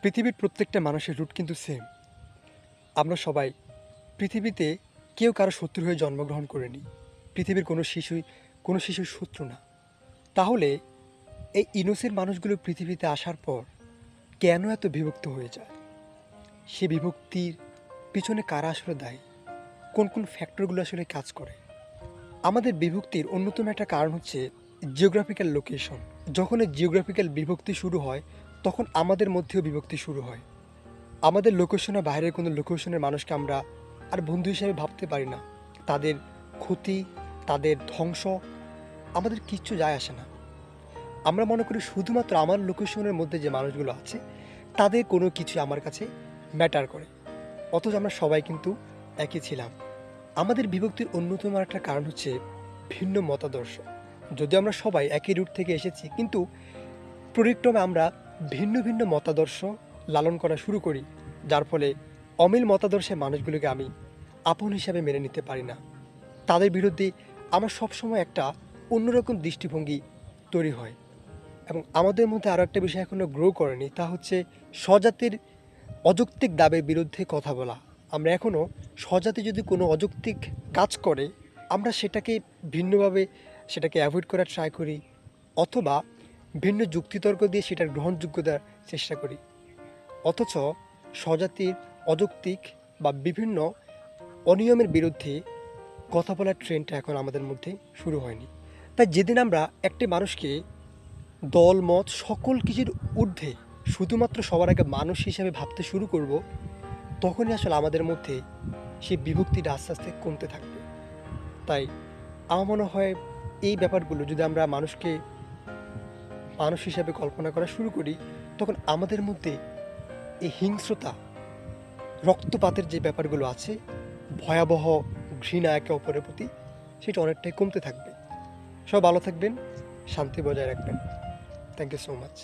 পৃথিবীর প্রত্যেকটা মানুষের রুট কিন্তু সেম। আমরা সবাই পৃথিবীতে কেউ কারো শত্রু হয়ে জন্মগ্রহণ করেনি। পৃথিবীর কোনো শিশুর শত্রু না। তাহলে এই ইনোসেন্ট মানুষগুলো পৃথিবীতে আসার পর কেন এত বিভক্ত হয়ে যায়? সে বিভক্তির পিছনে কারা আসলে দায়ী? কোন কোন ফ্যাক্টরগুলো আসলে কাজ করে? আমাদের বিভক্তির অন্যতম একটা কারণ হচ্ছে জিওগ্রাফিক্যাল লোকেশন। যখন এই জিওগ্রাফিক্যাল বিভক্তি শুরু হয়, তখন আমাদের মধ্যেও বিভক্তি শুরু হয়। আমাদের লোকেশনের বাইরের কোনো লোকেশনের মানুষকে আমরা আর বন্ধু হিসেবে ভাবতে পারি না। তাদের ক্ষতি, তাদের ধ্বংস আমাদের কিচ্ছু যায় আসে না। আমরা মনে করি শুধুমাত্র আমার লোকেশনের মধ্যে যে মানুষগুলো আছে তাদের কোনো কিছু আমার কাছে ম্যাটার করে। অথচ আমরা সবাই কিন্তু একই ছিলাম। আমাদের বিভক্তির অন্যতম একটা কারণ হচ্ছে ভিন্ন মতাদর্শ। যদিও আমরা সবাই একই রুট থেকে এসেছি, কিন্তু পরিক্রমে আমরা ভিন্ন ভিন্ন মতাদর্শ লালন করা শুরু করি, যার ফলে অমিল মতাদর্শের মানুষগুলোকে আমি আপন হিসাবে মেনে নিতে পারি না। তাদের বিরুদ্ধে আমার সবসময় একটা অন্যরকম দৃষ্টিভঙ্গি তৈরি হয়। এবং আমাদের মধ্যে আরও একটা বিষয় এখনও গ্রো করেনি, তা হচ্ছে স্বজাতির অযৌক্তিক দাবির বিরুদ্ধে কথা বলা। আমরা এখনও স্বজাতি যদি কোনো অযৌক্তিক কাজ করে, আমরা সেটাকে ভিন্নভাবে সেটাকে অ্যাভয়েড করার ট্রাই করি, অথবা ভিন্ন যুক্তিতর্ক দিয়ে সেটার গ্রহণযোগ্যতার চেষ্টা করি। অথচ স্বজাতির অযৌক্তিক বা বিভিন্ন অনিয়মের বিরুদ্ধে কথা বলার ট্রেন্ডটা এখন আমাদের মধ্যে শুরু হয়নি। তাই যেদিন আমরা একটি মানুষকে দল মত সকল কিছুর ঊর্ধ্বে শুধুমাত্র সবার আগে মানুষ হিসেবে ভাবতে শুরু করব, তখনই আসলে আমাদের মধ্যে সেই বিভক্তিটা আস্তে আস্তে কমতে থাকবে। তাই আমার মনে হয় এই ব্যাপারগুলো যদি আমরা মানুষকে মানুষ হিসেবে কল্পনা করা শুরু করি, তখন আমাদের মধ্যে এই হিংস্রতা, রক্তপাতের যে ব্যাপারগুলো আছে, ভয়াবহ ঘৃণা একে অপরের প্রতি, সেটা অনেকটাই কমতে থাকবে। সব ভালো থাকবেন, শান্তি বজায় রাখবেন। Thank you so much.